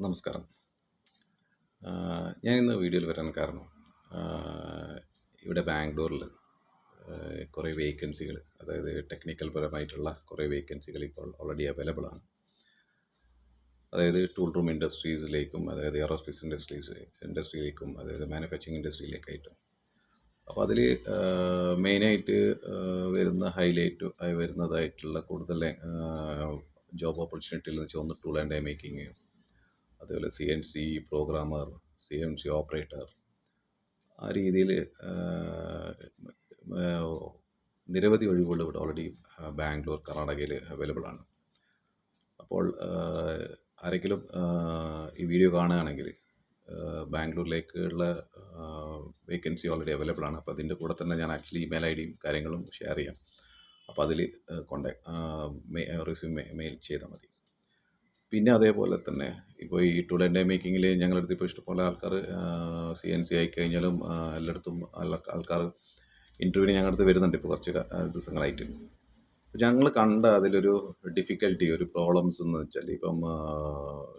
നമസ്കാരം. ഞാൻ ഇന്ന് വീഡിയോയിൽ വരാൻ കാരണം ഇവിടെ ബാംഗ്ലൂരിൽ കുറേ വേക്കൻസികൾ, അതായത് ടെക്നിക്കൽ പരമായിട്ടുള്ള കുറേ വേക്കൻസികൾ ഇപ്പോൾ ഓൾറെഡി അവൈലബിൾ ആണ്. അതായത് ടൂൾ റൂം ഇൻഡസ്ട്രീസിലേക്കും, അതായത് എയറോസ്പേസ് ഇൻഡസ്ട്രിയിലേക്കും, അതായത് മാനുഫാക്ചറിങ് ഇൻഡസ്ട്രിയിലേക്കായിട്ടും. അപ്പോൾ അതിൽ മെയിനായിട്ട് ഹൈലൈറ്റ് ആയി വരുന്നതായിട്ടുള്ള കൂടുതൽ ജോബ് ഓപ്പർച്യൂണിറ്റിയിൽ എന്ന് വെച്ചാൽ ഒന്ന് ടൂൾ ആൻഡ് ഡൈ മേക്കിങ്, അതുപോലെ CNC പ്രോഗ്രാമർ, CNC ഓപ്പറേറ്റർ, ആ രീതിയിൽ നിരവധി ഒഴിവുകൾ ഇവിടെ ഓൾറെഡി ബാംഗ്ലൂർ, കർണാടകയിൽ അവൈലബിൾ ആണ്. അപ്പോൾ ആരെങ്കിലും ഈ വീഡിയോ കാണുകയാണെങ്കിൽ ബാംഗ്ലൂരിലേക്കുള്ള വേക്കൻസി ഓൾറെഡി അവൈലബിൾ ആണ്. അപ്പോൾ അതിൻ്റെ കൂടെ തന്നെ ഞാൻ ആക്ച്വലി ഇമെയിൽ ID യും കാര്യങ്ങളും ഷെയർ ചെയ്യാം. അപ്പോൾ അതിൽ റിസ്യൂം മെയിൽ ചെയ്താൽ മതി. പിന്നെ അതേപോലെ തന്നെ ഇപ്പോൾ ഈ ടൂൾ ആൻഡ് ഡൈ മേക്കിങ്ങിൽ ഞങ്ങളടുത്ത് ഇപ്പോൾ ഇഷ്ടംപോലെ ആൾക്കാർ CNC ആയിക്കഴിഞ്ഞാലും എല്ലായിടത്തും ആൾക്കാർ ഇൻ്റർവ്യൂവിന് ഞങ്ങളടുത്ത് വരുന്നുണ്ട് ഇപ്പോൾ കുറച്ച് ദിവസങ്ങളായിട്ട്. ഞങ്ങൾ കണ്ട അതിലൊരു ഡിഫിക്കൽട്ടി, ഒരു പ്രോബ്ലംസ് എന്ന് വെച്ചാൽ ഇപ്പം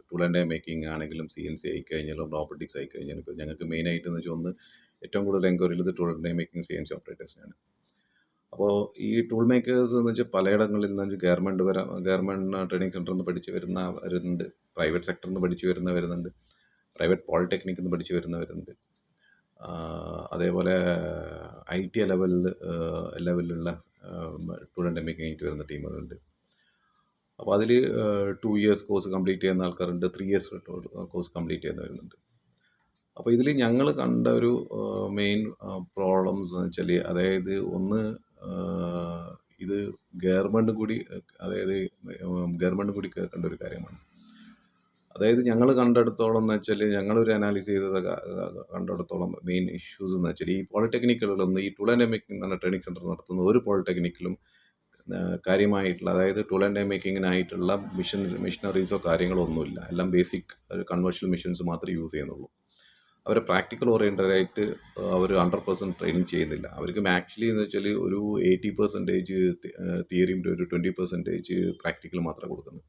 ടൂൾ ആൻഡ് ഡൈ മേക്കിംഗ് ആണെങ്കിലും CNC ആയിക്കഴിഞ്ഞാലും റോബോട്ടിക്സ് ആയിക്കഴിഞ്ഞാലും ഇപ്പോൾ ഞങ്ങൾക്ക് മെയിനായിട്ട് എന്ന് വെച്ചാൽ ഏറ്റവും കൂടുതൽ എൻക്വയറി ഉള്ളത് tool and dye making CNC ഓപ്പറേറ്റേഴ്സിനാണ്. അപ്പോൾ ഈ ടൂൾ മേക്കേഴ്സ് എന്ന് വെച്ചാൽ പലയിടങ്ങളിൽ നിന്ന് ഗവൺമെൻറ് ട്രെയിനിങ് സെൻറ്ററിൽ നിന്ന് പഠിച്ച് വരുന്നുണ്ട്, പ്രൈവറ്റ് സെക്ടറിൽ നിന്ന് പഠിച്ച് വരുന്നുണ്ട്, പ്രൈവറ്റ് പോളിടെക്നിക്കിൽ നിന്ന് പഠിച്ച് വരുന്നുണ്ട്, അതേപോലെ IT ലെവലിലുള്ള ടൂൾ ആൻഡ് ഡൈ മേക്കിംഗ് ആയിട്ട് വരുന്ന ടീമുകളുണ്ട്. അപ്പോൾ അതിൽ 2 years കോഴ്സ് കംപ്ലീറ്റ് ചെയ്യുന്ന ആൾക്കാരുണ്ട്, 3 years കോഴ്സ് കംപ്ലീറ്റ് ചെയ്യുന്ന വരുന്നുണ്ട്. അപ്പോൾ ഇതിൽ ഞങ്ങൾ കണ്ട ഒരു മെയിൻ പ്രോബ്ലംസ് എന്ന് വെച്ചാൽ, അതായത് ഒന്ന് ഇത് ഗവൺമെൻറ് കൂടി കേൾക്കേണ്ട ഒരു കാര്യമാണ്. അതായത് ഞങ്ങൾ കണ്ടെടുത്തോളം എന്ന് വെച്ചാൽ, ഞങ്ങളൊരു അനാലിസ് ചെയ്തത് കണ്ടെടുത്തോളം മെയിൻ ഇഷ്യൂസ് എന്ന് വെച്ചാൽ, ഈ പോളിടെക്നിക്കുകളൊന്നും ഈ ടൂൾ ആൻഡ് ഡൈ മേക്കിംഗ് എന്ന ട്രെയിനിങ് സെൻറ്റർ നടത്തുന്ന ഒരു പോളിടെക്നിക്കിലും കാര്യമായിട്ടുള്ള, അതായത് ടൂൾ ആൻഡ് ഡൈ മേക്കിങ്ങിനായിട്ടുള്ള മെഷീനറീസോ കാര്യങ്ങളോ ഒന്നുമില്ല. എല്ലാം ബേസിക് കൺവേർഷ്യൽ മെഷീൻസ് മാത്രമേ യൂസ് ചെയ്യുന്നുള്ളൂ. അവർ പ്രാക്ടിക്കൽ ഓറിയൻറ്റഡായിട്ട് അവർ 100% ട്രെയിനിങ് ചെയ്യുന്നില്ല. അവർക്ക് ആക്ച്വലി എന്ന് വെച്ചാൽ ഒരു 80% തിയറിയും ഒരു 20% പ്രാക്ടിക്കൽ മാത്രമേ കൊടുക്കുന്നത്.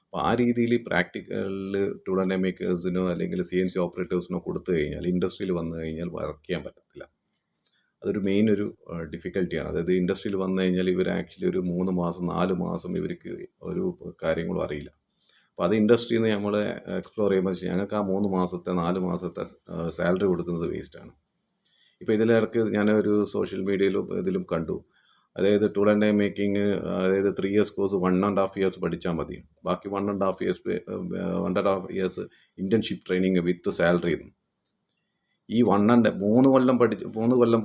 അപ്പോൾ ആ രീതിയിൽ പ്രാക്ടിക്കലിൽ ടൂൾ ആൻഡ് ഡൈ മേക്കേഴ്സിനോ അല്ലെങ്കിൽ CNC ഓപ്പറേറ്റേഴ്സിനോ കൊടുത്തു കഴിഞ്ഞാൽ ഇൻഡസ്ട്രിയിൽ വന്നു കഴിഞ്ഞാൽ വർക്ക് ചെയ്യാൻ പറ്റത്തില്ല. അതൊരു മെയിൻ ഒരു ഡിഫിക്കൽട്ടിയാണ്. അതായത് ഇൻഡസ്ട്രിയിൽ വന്നു കഴിഞ്ഞാൽ ഇവർ ആക്ച്വലി ഒരു 3 മാസം 4 മാസം ഇവർക്ക് ഒരു കാര്യങ്ങളും അറിയില്ല. അപ്പോൾ അത് ഇൻഡസ്ട്രിയിൽ നിന്ന് നമ്മൾ എക്സ്പ്ലോർ ചെയ്യുമ്പോൾ ഞങ്ങൾക്ക് ആ 3 മാസത്തെ 4 മാസത്തെ സാലറി കൊടുക്കുന്നത് വേസ്റ്റാണ്. ഇപ്പോൾ ഇതിലിടയ്ക്ക് ഞാനൊരു സോഷ്യൽ മീഡിയയിലും ഇതിലും കണ്ടു. അതായത് ടൂൾ ആൻഡ് ഡൈ മേക്കിംഗ്, അതായത് 3 years കോഴ്സ് 1.5 years പഠിച്ചാൽ മതി, ബാക്കി 1.5 years ഇൻറ്റേൺഷിപ്പ് ട്രെയിനിങ് വിത്ത് സാലറി. ഈ 3 കൊല്ലം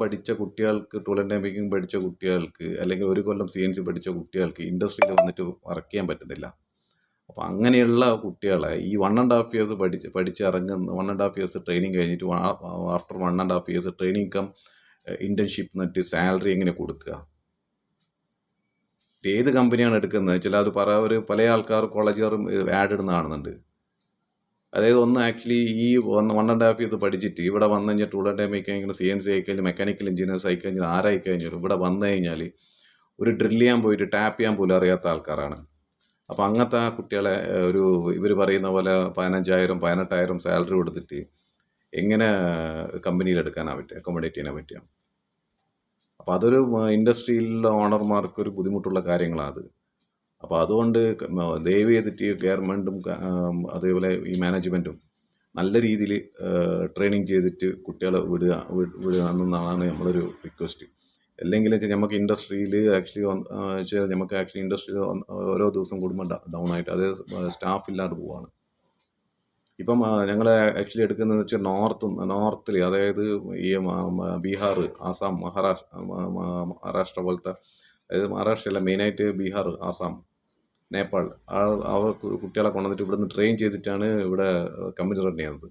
പഠിച്ച കുട്ടികൾക്ക്, ടൂൾ ആൻഡ് ഡൈ മേക്കിംഗ് പഠിച്ച കുട്ടികൾക്ക്, അല്ലെങ്കിൽ 1 കൊല്ലം CNC പഠിച്ച കുട്ടികൾക്ക് ഇൻഡസ്ട്രിയിൽ വന്നിട്ട് വർക്ക് ചെയ്യാൻ പറ്റുന്നില്ല. അപ്പോൾ അങ്ങനെയുള്ള കുട്ടികളെ ഈ 1.5 years പഠിച്ചിറങ്ങുന്ന 1.5 years ട്രെയിനിങ് കഴിഞ്ഞിട്ട് after 1.5 years training cum internship എന്നിട്ട് സാലറി എങ്ങനെ കൊടുക്കുക? ഏത് കമ്പനിയാണ് എടുക്കുന്നത് വെച്ചാൽ അത് പല ആൾക്കാർ കോളേജുകാരും ആഡ് ഇടുന്ന കാണുന്നുണ്ട്. അതായത് ആക്ച്വലി ഈ 1.5 years പഠിച്ചിട്ട് ഇവിടെ വന്നു കഴിഞ്ഞാൽ tool and dye making CNC ആയിക്കഴിഞ്ഞാൽ മെക്കാനിക്കൽ എഞ്ചിനീയേഴ്സ് ആയിക്കഴിഞ്ഞാൽ ആരായിക്കഴിഞ്ഞാലും ഇവിടെ വന്നു കഴിഞ്ഞാൽ ഒരു ഡ്രിൽ ചെയ്യാൻ പോയിട്ട് ടാപ്പ് ചെയ്യാൻ പോലും അറിയാത്ത ആൾക്കാരാണ്. അപ്പോൾ അങ്ങനത്തെ കുട്ടികളെ ഇവർ പറയുന്ന പോലെ 15,000 18,000 സാലറി കൊടുത്തിട്ട് എങ്ങനെ കമ്പനിയിൽ എടുക്കാനാണ് പറ്റുക, അക്കോമഡേറ്റ് ചെയ്യാൻ പറ്റുക? അപ്പോൾ അതൊരു ഇൻഡസ്ട്രിയിലുള്ള ഓണർമാർക്ക് ഒരു ബുദ്ധിമുട്ടുള്ള കാര്യങ്ങളാണ് അത്. അപ്പോൾ അതുകൊണ്ട് ദയവ് ചെയ്തിട്ട് ഗവൺമെൻറ്റും അതേപോലെ ഈ മാനേജ്മെൻറ്റും നല്ല രീതിയിൽ ട്രെയിനിങ് ചെയ്തിട്ട് കുട്ടികളെ വിടുക എന്നതാണ് നമ്മളൊരു റിക്വസ്റ്റ്. അല്ലെങ്കിൽ വെച്ചാൽ നമുക്ക് ഇൻഡസ്ട്രിയിൽ ഇൻഡസ്ട്രിയിൽ ഓരോ ദിവസം കൂടുമ്പോൾ ഡൗൺ ആയിട്ട് അത് സ്റ്റാഫ് ഇല്ലാതെ പോവാണ്. ഇപ്പം ഞങ്ങൾ ആക്ച്വലി എടുക്കുന്നതെന്ന് വെച്ചാൽ നോർത്തിൽ, അതായത് ഈ ബീഹാർ, ആസാം, മഹാരാഷ്ട്ര പോലത്തെ, അതായത് മഹാരാഷ്ട്രയല്ല, മെയിനായിട്ട് ബീഹാർ, ആസാം, നേപ്പാൾ, അവർ കുട്ടികളെ കൊണ്ടുവന്നിട്ട് ഇവിടുന്ന് ട്രെയിൻ ചെയ്തിട്ടാണ് ഇവിടെ കമ്പനി റൺ ചെയ്യുന്നത്.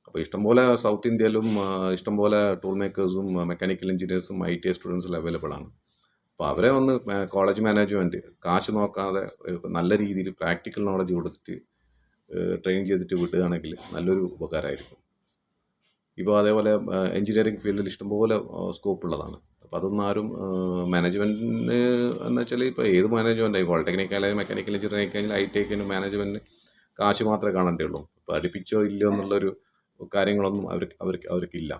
അപ്പോൾ ഇഷ്ടംപോലെ സൗത്ത് ഇന്ത്യയിലും ഇഷ്ടംപോലെ ടൂൾ മേക്കേഴ്സും മെക്കാനിക്കൽ എഞ്ചിനീയേഴ്സും IT സ്റ്റുഡൻസിൽ അവൈലബിൾ ആണ്. അപ്പോൾ അവരെ കോളേജ് മാനേജ്മെൻറ്റ് കാശ് നോക്കാതെ നല്ല രീതിയിൽ പ്രാക്ടിക്കൽ നോളജ് കൊടുത്തിട്ട് ട്രെയിൻ ചെയ്തിട്ട് വിടുകയാണെങ്കിൽ നല്ലൊരു ഉപകാരമായിരിക്കും. ഇപ്പോൾ അതേപോലെ എഞ്ചിനീയറിംഗ് ഫീൽഡിൽ ഇഷ്ടംപോലെ സ്കോപ്പ് ഉള്ളതാണ്. അപ്പോൾ അതൊന്നും ആരും മാനേജ്മെൻറ്റിന് എന്ന് വെച്ചാൽ ഇപ്പോൾ ഏത് മാനേജ്മെൻറ്റായി, പോളിടെക്നിക് ആയാലും മെക്കാനിക്കൽ എഞ്ചിനീയറിംഗ് ആയിക്കഴിഞ്ഞാൽ IT ആയിക്കഴിഞ്ഞാൽ മാനേജ്മെൻറ്റിന് കാശ് മാത്രമേ കാണേണ്ടതുള്ളൂ. പഠിപ്പിച്ചോ ഇല്ലയോ എന്നുള്ളൊരു കാര്യങ്ങളൊന്നും അവർക്കില്ല.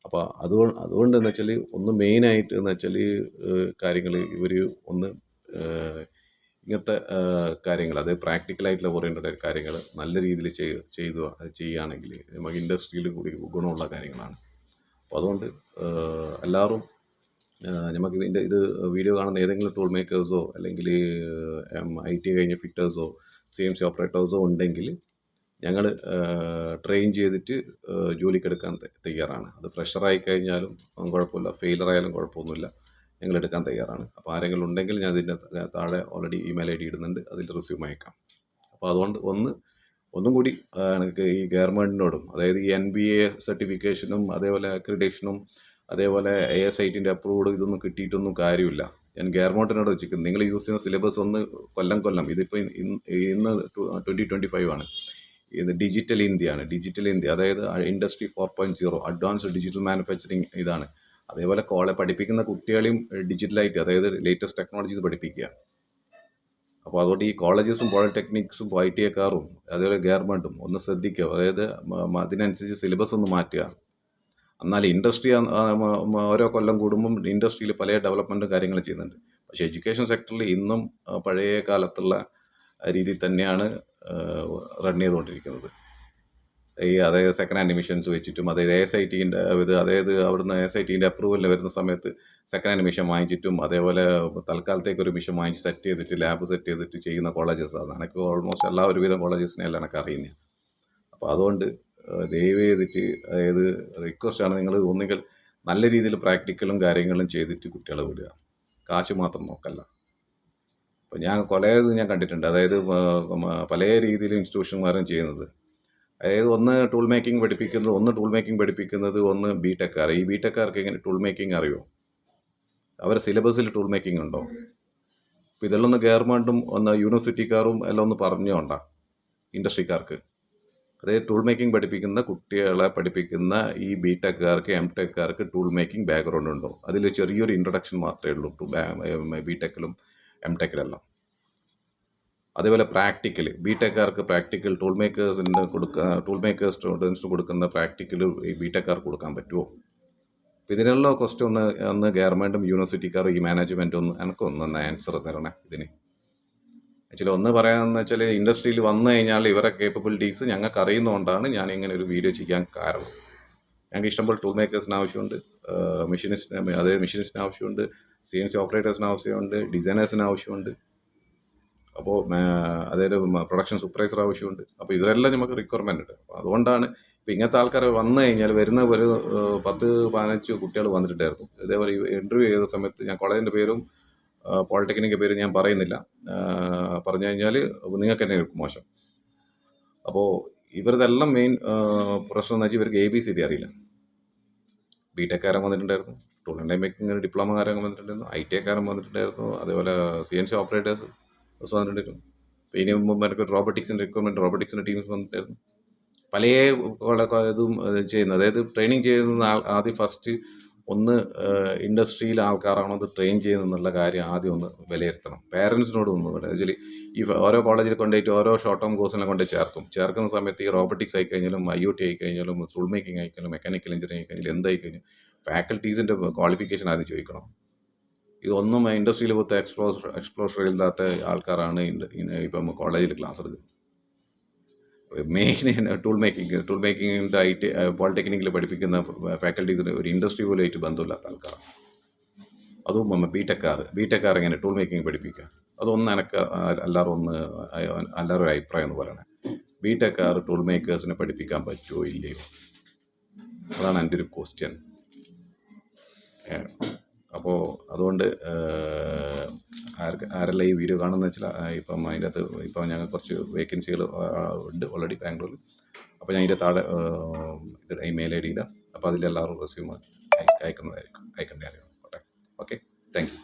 അപ്പോൾ അതുകൊണ്ടെന്ന് വെച്ചാൽ ഒന്ന് മെയിനായിട്ട് എന്ന് വെച്ചാൽ കാര്യങ്ങൾ ഇവർ ഒന്ന് ഇങ്ങനത്തെ കാര്യങ്ങൾ, അതായത് പ്രാക്ടിക്കലായിട്ടുള്ള ഓറിയൻറ്റഡ് കാര്യങ്ങൾ നല്ല രീതിയിൽ ചെയ്യുകയാണെങ്കിൽ നമുക്ക് ഇൻഡസ്ട്രിയിൽ കൂടി ഗുണമുള്ള കാര്യങ്ങളാണ്. അപ്പോൾ അതുകൊണ്ട് എല്ലാവരും നമുക്ക് ഇത് വീഡിയോ കാണുന്ന ഏതെങ്കിലും ടൂൾ മേക്കേഴ്സോ അല്ലെങ്കിൽ IT കഴിഞ്ഞ ഫിറ്റേഴ്സോ CNC ഓപ്പറേറ്റേഴ്സോ ഉണ്ടെങ്കിൽ ഞങ്ങൾ ട്രെയിൻ ചെയ്തിട്ട് ജോലിക്കെടുക്കാൻ തയ്യാറാണ്. അത് ഫ്രഷറായി കഴിഞ്ഞാലും കുഴപ്പമില്ല, ഫെയിലർ ആയാലും കുഴപ്പമൊന്നുമില്ല, ഞങ്ങൾ എടുക്കാൻ തയ്യാറാണ്. അപ്പോൾ ആരെങ്കിലും ഉണ്ടെങ്കിൽ ഞാൻ ഇതിൻ്റെ താഴെ ഓൾറെഡി ഇമെയിൽ ID ഇടുന്നുണ്ട്, അതിൽ റിസ്യൂം അയക്കാം. അപ്പോൾ അതുകൊണ്ട് ഒന്നും കൂടി എനിക്ക് ഈ ഗവൺമെൻറ്റിനോടും, അതായത് ഈ NBA സർട്ടിഫിക്കേഷനും അതേപോലെ അക്രിഡേഷനും അതേപോലെ ASITൻ്റെ അപ്രൂവ്ഡ് ഇതൊന്നും കിട്ടിയിട്ടൊന്നും കാര്യമില്ല. ഞാൻ ഗവൺമെൻറ്റിനോട് വെച്ചിരിക്കുന്നത്, നിങ്ങൾ യൂസ് ചെയ്യുന്ന സിലബസ് ഒന്ന് കൊല്ലം ഇതിപ്പോൾ ഇന്ന് 2025 ആണ്. ഇത് ഡിജിറ്റൽ ഇന്ത്യയാണ്. ഡിജിറ്റൽ ഇന്ത്യ അതായത് ഇൻഡസ്ട്രി 4.0 അഡ്വാൻസ്ഡ് ഡിജിറ്റൽ മാനുഫാക്ചറിങ് ഇതാണ്. അതേപോലെ പഠിപ്പിക്കുന്ന കുട്ടികളെയും ഡിജിറ്റലായിട്ട്, അതായത് ലേറ്റസ്റ്റ് ടെക്നോളജീസ് പഠിപ്പിക്കുക. അപ്പോൾ അതുകൊണ്ട് ഈ കോളേജസും പോളിടെക്നിക്സും ITക്കാരും അതേപോലെ ഗവൺമെൻറ്റും ഒന്ന് ശ്രദ്ധിക്കുക. അതായത് അതിനനുസരിച്ച് സിലബസ് ഒന്ന് മാറ്റുക. എന്നാൽ ഇൻഡസ്ട്രി ഓരോ കൊല്ലം കൂടുമ്പം ഇൻഡസ്ട്രിയിൽ പല ഡെവലപ്മെൻറ്റും കാര്യങ്ങൾ ചെയ്യുന്നുണ്ട്. പക്ഷേ എഡ്യൂക്കേഷൻ സെക്ടറിൽ ഇന്നും പഴയ കാലത്തുള്ള രീതിയിൽ തന്നെയാണ് റൺ ചെയ്തുകൊണ്ടിരിക്കുന്നത്. അതായത് സെക്കൻഡ് ഹാൻഡ് മിഷൻസ് വെച്ചിട്ടും, അതായത് ASITൻ്റെ അതായത് അവിടുന്ന് ASITൻ്റെ അപ്രൂവലിൽ വരുന്ന സമയത്ത് സെക്കൻഡ് ഹാൻഡ് മിഷൻ വാങ്ങിച്ചിട്ടും, അതേപോലെ തൽക്കാലത്തേക്ക് ഒരു മിഷൻ വാങ്ങിച്ച് സെറ്റ് ചെയ്തിട്ട് ലാബ് സെറ്റ് ചെയ്തിട്ട് ചെയ്യുന്ന കോളേജസാണ്. എനിക്ക് ഓൾമോസ്റ്റ് എല്ലാ ഒരുവിധം കോളേജസിനെല്ലാം എനിക്ക് അറിയുന്നത്. അപ്പോൾ അതുകൊണ്ട് ദയവ് ചെയ്തിട്ട്, അതായത് റിക്വസ്റ്റാണ്, നിങ്ങൾ ഒന്നുകിൽ നല്ല രീതിയിൽ പ്രാക്ടിക്കലും കാര്യങ്ങളും ചെയ്തിട്ട് കുട്ടികളെ വിടുക, കാശ് മാത്രം നോക്കല്ല. അപ്പോൾ ഞാൻ ഞാൻ കണ്ടിട്ടുണ്ട്, അതായത് പല രീതിയിൽ ഇൻസ്റ്റിറ്റ്യൂഷന്മാരും ചെയ്യുന്നത്. അതായത് ഒന്ന് ടൂൾ മേക്കിംഗ് പഠിപ്പിക്കുന്നത്, ഒന്ന് ബിടെക്കാർ. ഈ ബിടെക്കാർക്ക് എങ്ങനെ ടൂൾ മേക്കിംഗ് അറിയോ? അവരുടെ സിലബസിൽ ടൂൾ മേക്കിംഗ് ഉണ്ടോ? അപ്പോൾ ഇതെല്ലാം ഒന്ന് ഗവൺമെൻറ്റും ഒന്ന് യൂണിവേഴ്സിറ്റിക്കാരും എല്ലാം ഒന്ന് പറഞ്ഞുകൊണ്ടാ ഇൻഡസ്ട്രിക്കാർക്ക്. അതായത് ടൂൾ മേക്കിംഗ് പഠിപ്പിക്കുന്ന കുട്ടികളെ പഠിപ്പിക്കുന്ന ഈ ബിടെക്കാർക്ക് MTechക്കാർക്ക് ടൂൾ മേക്കിംഗ് ബാക്ക്ഗ്രൗണ്ട് ഉണ്ടോ? അതിൽ ചെറിയൊരു ഇൻട്രൊഡക്ഷൻ മാത്രമേ ഉള്ളൂ ബിടെക്കിലും MTechലെല്ലാം. അതേപോലെ പ്രാക്ടിക്കൽ, ബിടെക്കാർക്ക് പ്രാക്ടിക്കൽ ടൂൾ മേക്കേഴ്സ് സ്റ്റുഡൻസിന് കൊടുക്കുന്ന പ്രാക്ടിക്കൽ ഈ ബിടെക്കാർക്ക് കൊടുക്കാൻ പറ്റുമോ? ഇതിനുള്ള ക്വസ്റ്റ്യൻ ഒന്ന് ഗവൺമെൻറ്റും യൂണിവേഴ്സിറ്റിക്കാരും ഈ മാനേജ്മെൻറ്റും എനിക്കൊന്ന് ആൻസർ തരണേ ഇതിന്. ആക്ച്വലി ഒന്ന് പറയാമെന്ന് വെച്ചാൽ, ഇൻഡസ്ട്രിയിൽ വന്നു കഴിഞ്ഞാൽ ഇവരെ കേപ്പബിലിറ്റീസ് ഞങ്ങൾക്ക് അറിയുന്നതുകൊണ്ടാണ് ഞാൻ ഇങ്ങനെ ഒരു വീഡിയോ ചെയ്യാൻ കാരണം. ഞങ്ങൾക്ക് ഇഷ്ടംപോലെ ടൂൾ മേക്കേഴ്സിന് ആവശ്യമുണ്ട്, മെഷീനിസ്റ്റിന് ആവശ്യമുണ്ട്, CNC ഓപ്പറേറ്റേഴ്സിന് ആവശ്യമുണ്ട്, ഡിസൈനേഴ്സിന് ആവശ്യമുണ്ട്, അപ്പോൾ അതായത് പ്രൊഡക്ഷൻ സൂപ്പർവൈസർ ആവശ്യമുണ്ട്. അപ്പോൾ ഇതെല്ലാം നമുക്ക് റിക്വയർമെൻ്റ് ഉണ്ട്. അപ്പോൾ അതുകൊണ്ടാണ് ഇപ്പോൾ ഇങ്ങനത്തെ ആൾക്കാർ വന്നു കഴിഞ്ഞാൽ വരുന്ന ഒരു 10-15 കുട്ടികൾ വന്നിട്ടുണ്ടായിരുന്നു. ഇതേപോലെ ഇൻ്റർവ്യൂ ചെയ്ത സമയത്ത് ഞാൻ കോളേജിൻ്റെ പേരും പോളിടെക്നിക്കിൻ്റെ പേര് ഞാൻ പറയുന്നില്ല, പറഞ്ഞു കഴിഞ്ഞാൽ നിങ്ങൾക്ക് തന്നെ മോശം. അപ്പോൾ ഇവരതെല്ലാം മെയിൻ പ്രശ്നം എന്ന് വെച്ചാൽ ഇവർക്ക് ABCD അറിയില്ല. ബിടെക്കാരൻ വന്നിട്ടുണ്ടായിരുന്നു, ടൂൾ ആൻഡ് ഡൈ മേക്കിംഗ് ഡിപ്ലോമക്കാരൻ വന്നിട്ടുണ്ടായിരുന്നു, ITക്കാരൻ വന്നിട്ടുണ്ടായിരുന്നു, അതേപോലെ CNC ഓപ്പറേറ്റേഴ്സ് വന്നിട്ടുണ്ടായിരുന്നു. അപ്പോൾ ഇനി മുമ്പ് എനിക്ക് റോബോട്ടിക്സിൻ്റെ ടീംസ് വന്നിട്ടായിരുന്നു. പല ഇതും ചെയ്യുന്നത്, അതായത് ട്രെയിനിങ് ചെയ്യുന്ന ആദ്യം ഫസ്റ്റ് ഒന്ന് ഇൻഡസ്ട്രിയിലെ ആൾക്കാരാണോ അത് ട്രെയിൻ ചെയ്യുന്നതെന്നുള്ള കാര്യം ആദ്യം ഒന്ന് വിലയിരുത്തണം. പേരൻസിനോട് ഒന്ന് പറയാം. ആക്ച്വലി ഈ ഓരോ കോളേജിൽ കൊണ്ടുപോയിട്ട് ഓരോ ഷോർട്ട് ടേം കോഴ്സിനെ കൊണ്ട് ചേർക്കുന്ന സമയത്ത് ഈ റോബോട്ടിക്സ് ആയിക്കഴിഞ്ഞാലും IoT ആയിക്കഴിഞ്ഞാലും ടൂൾ മേക്കിംഗ് ആയിക്കഴിഞ്ഞാലും മെക്കാനിക്കൽ എഞ്ചിനീയറിംഗ് ആയിക്കഴിഞ്ഞാലും എന്തായി കഴിഞ്ഞാൽ ഫാക്കൽറ്റീസിൻ്റെ ക്വാളിഫിക്കേഷൻ ആദ്യം ചോദിക്കണം. ഇതൊന്നും ഇൻഡസ്ട്രിയിൽ പോലത്തെ എക്സ്പ്ലോഷർ ഇല്ലാത്ത ആൾക്കാരാണ് ഇപ്പം കോളേജിൽ ക്ലാസ് എടുക്കുന്നത്. മെയിൻ ടൂൾ മേക്കിങ്ങിൻ്റെ IT പോളിടെക്നിക്കിൽ പഠിപ്പിക്കുന്ന ഫാക്കൽറ്റീസിന് ഒരു ഇൻഡസ്ട്രി പോലും ആയിട്ട് ബന്ധമില്ലാത്ത ആൾക്കാരാണ്. അതും ബിടെക്കാർ എങ്ങനെ ടൂൾ മേക്കിംഗ് പഠിപ്പിക്കുക? അതൊന്ന് എനിക്ക് എല്ലാവരും ഒരു അഭിപ്രായം എന്ന് പറയണേ. ബിടെക്കാർ ടൂൾ മേക്കേഴ്സിനെ പഠിപ്പിക്കാൻ പറ്റുമോ ഇല്ലയോ? അതാണ് എൻ്റെ ഒരു ക്വസ്റ്റ്യൻ. അപ്പോൾ അതുകൊണ്ട് ആരെല്ലാം ഈ വീഡിയോ കാണുന്നത് വെച്ചാൽ, ഇപ്പം അതിൻ്റെ അകത്ത് ഇപ്പം ഞങ്ങൾ കുറച്ച് വേക്കൻസികൾ ഉണ്ട് ഓൾറെഡി ബാംഗ്ലൂരിൽ. അപ്പോൾ ഞാൻ അതിൻ്റെ താഴെ ഇമെയിൽ ID ഇടാം. അപ്പോൾ അതിലെല്ലാവരും റെസ്യൂം അയക്കേണ്ടതായിരിക്കും. Okay, thank U.